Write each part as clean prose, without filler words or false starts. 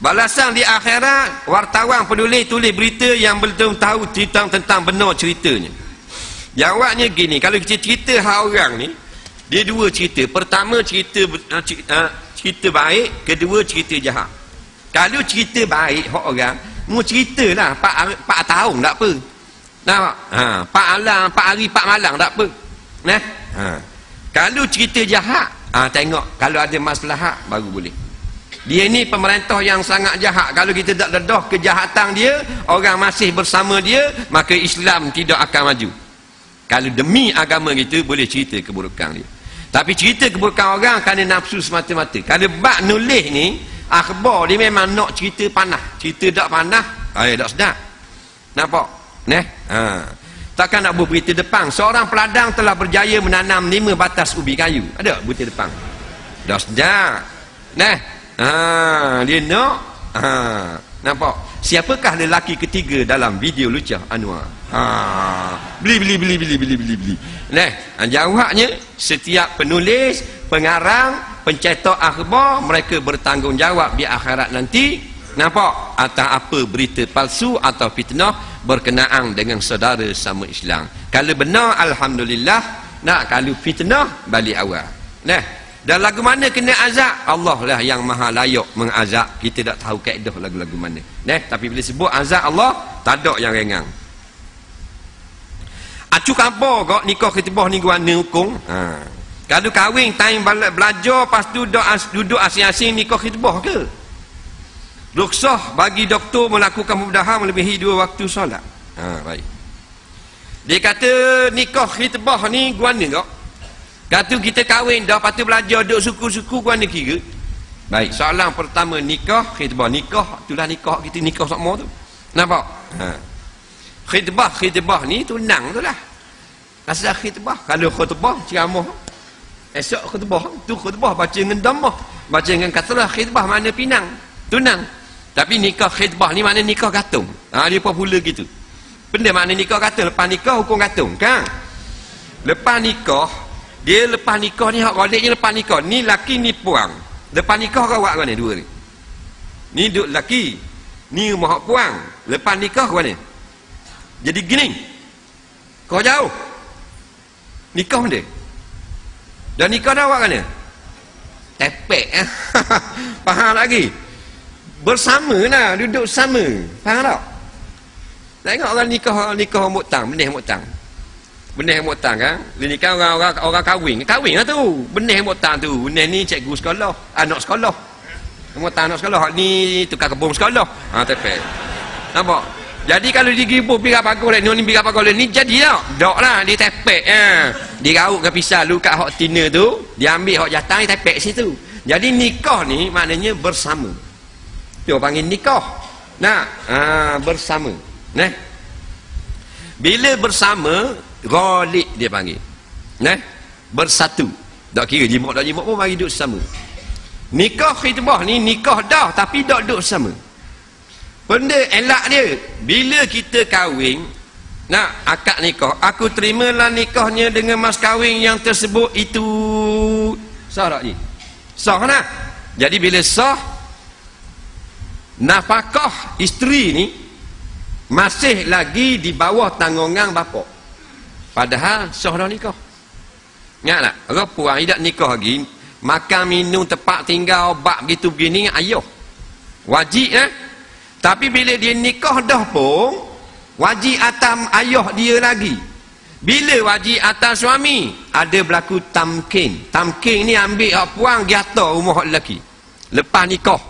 Balasan di akhirat, wartawan penulis tulis berita yang belum tahu tentang benar ceritanya. Jawabnya gini, kalau kita cerita hal orang ni, dia dua cerita. Pertama cerita baik, kedua cerita jahat. Kalau cerita baik hak orang, mu ceritalah 4 tahun tak apa. Nampak? 4 hari 4 malam tak apa. Nah. Kalau cerita jahat, tengok kalau ada maslahat baru boleh. Dia ni pemerintah yang sangat jahat. Kalau kita tak dedah kejahatan dia, orang masih bersama dia, maka Islam tidak akan maju. Kalau demi agama kita, boleh cerita keburukan dia. Tapi cerita keburukan orang kerana nafsu semata-mata. Kalau bak nulis ni, akhbar dia memang nak cerita panah. Cerita tak panah, tak sedap. Nampak? Takkan nak buat berita depan. Seorang peladang telah berjaya menanam 5 batas ubi kayu. Ada berita depan? Dah sedap. Dia nak. Nampak? Siapakah lelaki ketiga dalam video Lucah Anwar? Beli. Jawabnya, setiap penulis, pengarang, pencetak akhbar, mereka bertanggungjawab di akhirat nanti. Nampak? Atas apa berita palsu atau fitnah berkenaan dengan saudara sama Islam. Kalau benar, alhamdulillah. Kalau fitnah, balik awal. Dan lagu mana kena azab? Allah lah yang maha layak mengazab. Kita tak tahu kaedah lagu-lagu mana. Tapi bila sebut azab Allah, tak ada yang ringan. Acu kampor kok nikah ketibah ni guana hukum. Kalau kahwin time belajar, lepas tu duduk asing-asing nikah ketibah ke? Ruksah bagi doktor melakukan pembedahan melebihi 2 waktu solat. Baik. Dia kata nikah khitbah ni guana kok. Kata kita kahwin dah, lepas tu belajar duduk suku-suku guana kira. Baik, soalan pertama, nikah khitbah. Nikah itulah nikah kita, nikah sama tu. Nampak? Khitbah ni tunang tu lah. Asal khitbah. Kalau khutbah ceramah, esok khutbah tu khutbah baca dengan dhammah, baca dengan kasrah. Khitbah mana pinang, tunang. Tapi nikah khitbah ni mana nikah gantung. Dia popular gitu. Benda mana nikah gantung? Lepas nikah hukum gantung kan? Lepas nikah ni hak goleknya lepas nikah. Ni laki ni puang. Lepas nikah kau buat mana dua ni? Ni duk laki, ni rumah hak puang. Lepas nikah kau mana? Jadi gini. Kau jauh. Nikah dia. Dan nikah dah buat mana? Tepek. Faham lagi? Bersama lah, duduk sama. Faham tak? Tengok orang nikah mutang, benih mutang. Benih mutang kan? Nikah orang kahwin lah tu. Benih mutang tu. Benih ni cikgu sekolah, anak sekolah. Mutang anak sekolah, ni tukar kebun sekolah. Tepek. Nampak? Jadi kalau digibur pergi pagar ni pergi pagar ni jadi tak? Tak lah, dia tepek. Dia raut ke pisau lu kat hak tina tu, dia ambil hak jatah, dia tepek situ. Jadi nikah ni maknanya bersama. Dia panggil nikah. Bersama. Bila bersama, ghalib dia panggil. Bersatu. Tak kira jimat pun mari duduk sama. Nikah khitbah ni nikah dah tapi tak duduk sama. Benda elak dia, bila kita kahwin, akad nikah, aku terimalah nikahnya dengan mas kahwin yang tersebut itu. Sah tak ni? Sah lah. Jadi bila sah, nafkah isteri ni masih lagi di bawah tanggungan bapa. Padahal sah dah nikah. Ingat tak? Orang puang tidak nikah lagi, makan minum tempat tinggal obat begitu begini ayah. Wajib Tapi bila dia nikah dah pun wajib atas ayah dia lagi. Bila wajib atas suami, ada berlaku tamkin. Tamkin ni ambil hak puang dia atas rumah hak lelaki. Lepas nikah.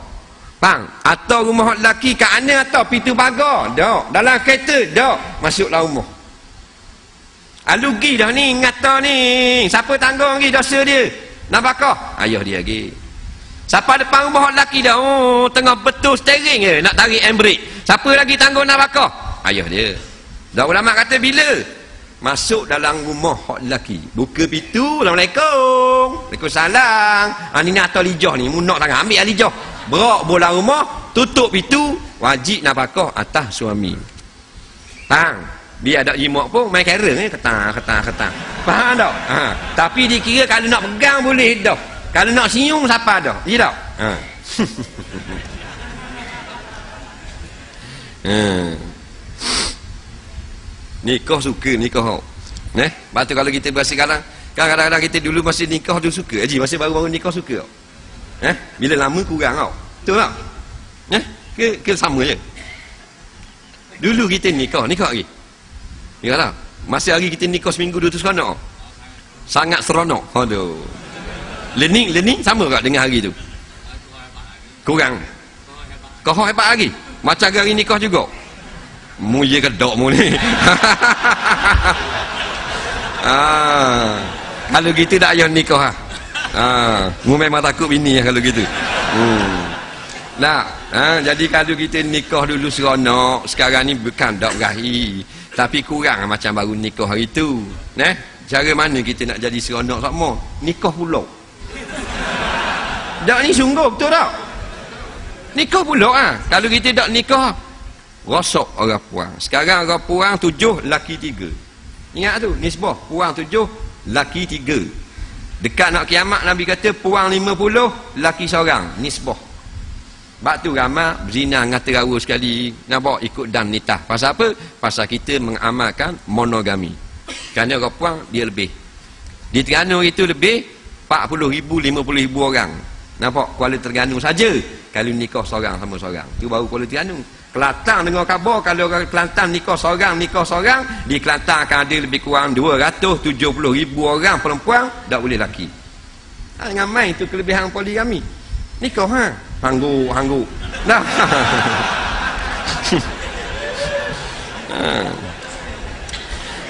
Bang, atau rumah hak lelaki kat mana atau pintu pagar? Dak. Dalam kereta dak. Masuklah rumah. Alugi dah ni ngata ni. Siapa tanggung lagi dosa dia? Nafkah ayah dia lagi. Siapa depan rumah lelaki dah? Tengah betul steering je nak tarik handbrake. Siapa lagi tanggung nafkah? Ayah dia. Dah ulama kata bila masuk dalam rumah hak lelaki, buka pintu, Assalamualaikum, Waalaikumsalam. Ni atau lijah ni, munak tangan, ambil lijah. Berak bola rumah, tutup pintu, wajib nafkah atas suami. Dia ada jimat pun main kera ni, ketang. Faham tak? Tapi dikira kalau nak pegang boleh dah. Kalau nak siung siapa dah? Dia tak? Nikah suka nikah. Lepas tu kalau kita berasa kadang-kadang kita dulu masih nikah tu suka. Haji masih baru-baru nikah suka. Bila lama kurang tau. Betul tak? Ke sama je? Dulu kita nikah lagi. Ya tak? Masa hari kita nikah seminggu 200 seronok. Sangat seronok. Aduh. Learning sama tak dengan hari tu? Kurang. Kau hebat lagi. Macam hari nikah juga. Mu ye kedok mu ni. Kalau gitu tak payah nikah. Mu memang takut bini kalau gitu. Nah, jadi kalau kita nikah dulu seronok, sekarang ni bukan dak berahi, tapi kurang macam baru nikah hari tu. Cara mana kita nak jadi seronok sama? Nikah pula. Dak ni sungguh betul tak? Nikah pula Kalau kita dak nikah, rosak orang puang. Sekarang orang puang 7, laki 3. Ingat tu, nisbah puang 7, laki 3. Dekat nak kiamat Nabi kata puang 50, laki seorang, nisbah. Sebab tu ramai berzina dengan terawa sekali. Nampak ikut dan nitah. Pasal apa? Pasal kita mengamalkan monogami. Kerana orang puang dia lebih. Di Terengganu itu lebih 40,000, 50,000 orang. Nampak? Kuala Terengganu saja. Kalau nikah seorang sama seorang. Itu baru Kuala Terengganu. Kelantan dengar khabar kalau orang Kelantan nikah seorang. Di Kelantan akan ada lebih kurang 270,000 orang perempuan tak boleh laki. Dengan main itu kelebihan poligami. Nikah Hanggu. Dah.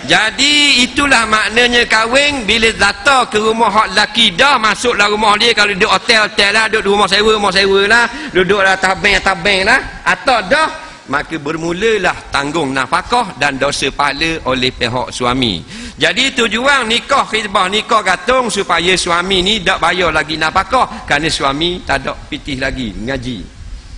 Jadi itulah maknanya kahwin bila datang ke rumah hak laki dah masuklah rumah dia. Kalau duduk hotel lah, duduk rumah sewa lah, duduklah tabeng lah, atau dah maka bermulalah tanggung nafkah dan dosa pahala oleh pihak suami. Jadi tujuan nikah khitbah, nikah gantung supaya suami ni tak bayar lagi nafkah kerana suami tak ada pitih lagi ngaji.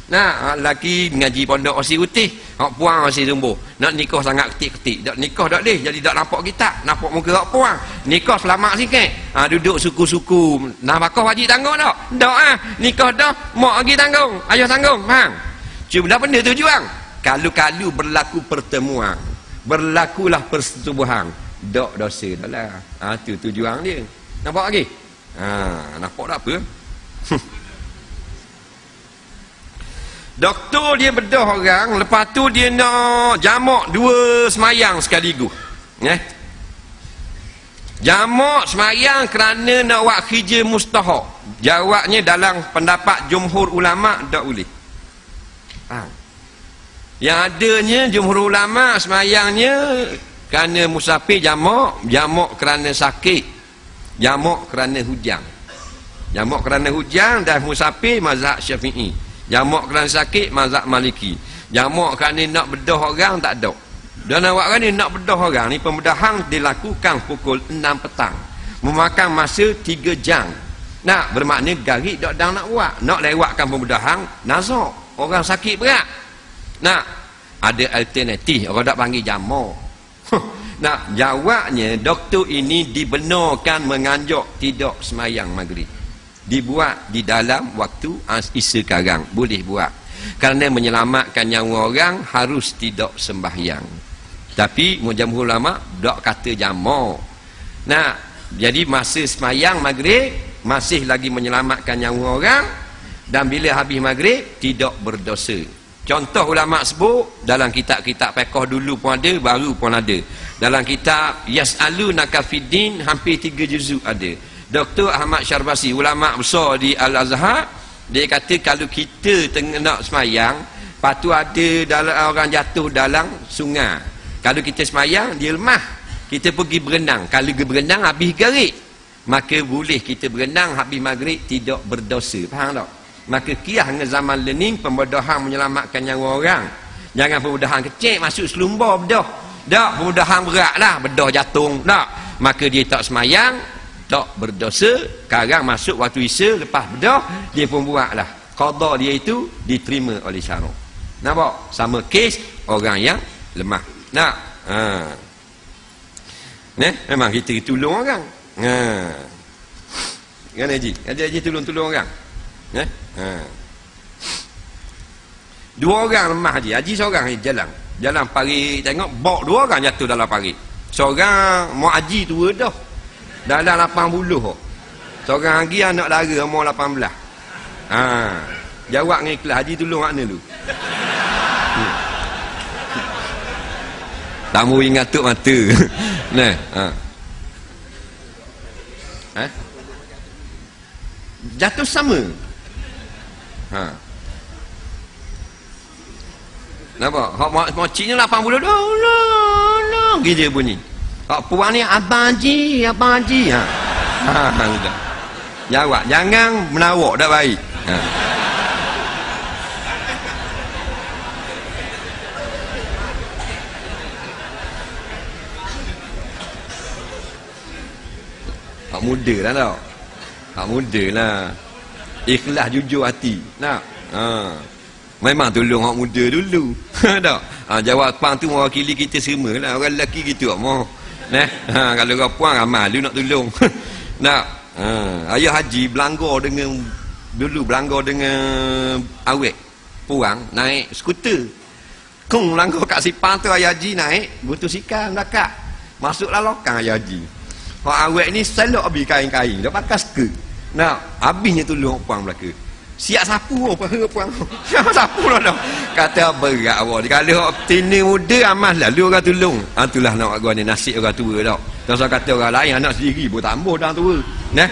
Nah, laki ngaji pondok Osi Utih, hak puang Osi Sumbuh. Nak nikah sangat ketik-ketik. Tak nikah tak boleh, jadi tak nampak kita, nampak muka hak puang. Nikah selamat sikit. Duduk suku-suku, nafkah wajib tanggung tak? Tak nikah dah, mak lagi tanggung, ayah tanggung, faham? Cuma benda tujuan. Kalau berlaku pertemuan, berlakulah persetubuhan, tak dosa dah lah. Tu tujuan dia. Nampak lagi? Nampak tak apa? Doktor dia bedah orang, lepas tu dia nak jamak 2 semayang sekaligus. Jamak semayang kerana nak buat kerja mustahak. Jawabnya dalam pendapat jumhur ulama tak boleh. Yang adanya jumhur ulama semayangnya kerana musafir jamak kerana sakit, jamak kerana hujang. Jamak kerana hujang dan musafir mazhab Syafi'i. Jamak kerana sakit mazhab Maliki. Jamak kerana nak bedah orang tak ada. Dan awak kan nak bedah orang ni, pembedahan dilakukan pukul 6 petang. Memakan masa 3 jam. Nak bermakna garik tak dang nak buat. Nak lewatkan pembedahan nazak. Orang sakit berat. Nak ada alternatif, orang tak panggil jamak. Nak jawabnya doktor ini dibenarkan menganjur tidak semayang maghrib. Dibuat di dalam waktu sekarang boleh buat kerana menyelamatkan nyawa orang harus tidak sembahyang. Tapi jamhur ulama tak kata jamak. Nah, jadi masa semayang maghrib masih lagi menyelamatkan nyawa orang, dan bila habis maghrib tidak berdosa. Contoh ulama sebut dalam kitab-kitab fiqh dulu pun ada, baru pun ada. Dalam kitab Yas'alunaka Fiddin hampir 3 juzuk ada. Dr. Ahmad Syarbasi, ulama besar di Al-Azhar, dia kata kalau kita tengah nak semayang, lepas tu ada orang jatuh dalam sungai. Kalau kita semayang, dia lemah. Kita pergi berenang. Kalau pergi berenang, habis garik. Maka boleh kita berenang, habis maghrib, tidak berdosa. Faham tak? Maka kiyah dengan zaman learning, pembedahan menyelamatkan nyawa orang. Jangan pembedahan kecil, masuk selumbar bedah. Tak, pembedahan berat lah, bedah jatung. Tak. Maka dia tak semayang, tak berdosa. Sekarang masuk waktu isya, lepas bedah dia pun buatlah qada dia itu diterima oleh syarak. Nampak? Sama kes orang yang lemah. Nak memang kita tolong orang. Kan Haji? Haji tolong orang. Dua orang lemah haji. Haji seorang jalan. Jalan parit tengok bawa dua orang jatuh dalam parit. Seorang mau haji tua dah. Dalam 80. Seorang lagi anak dara umur 18. Jawab dengan ikhlas, haji tolong makna lu. Tak mau ingat tuk mata. Nah, jatuh sama. Nampak? Hak mociknya 80 dah. Gitu bunyi. Hak puan ni abang haji. Sudah. Jawab, jangan menawak dah baik. Hak muda lah tau. Hak muda lah. Ikhlas jujur hati. Nak? Memang tolong hak muda dulu. Tak? Jawapan tu mewakili kita semua lah. Orang lelaki gitu mau. Nah, kalau orang puan ramai lu nak tolong. Nak? Ayah haji belanggar dengan awek. Puang naik skuter. Kung langgar kat sipang tu ayah haji naik motosikal belakang. Masuklah lokang ayah haji. Hak awek ni selok habis kain-kain. Dah pakai skirt. Nah, habisnya tolong puang belaka. Siap sapu apa puang. Siap sapu lah dah. Kata berat awak. Kalau tina muda amas lalu orang tolong. Itulah nak gua ni nasib orang tua dah. Tak usah kata orang lain anak sendiri pun tambah dah tua. Nah.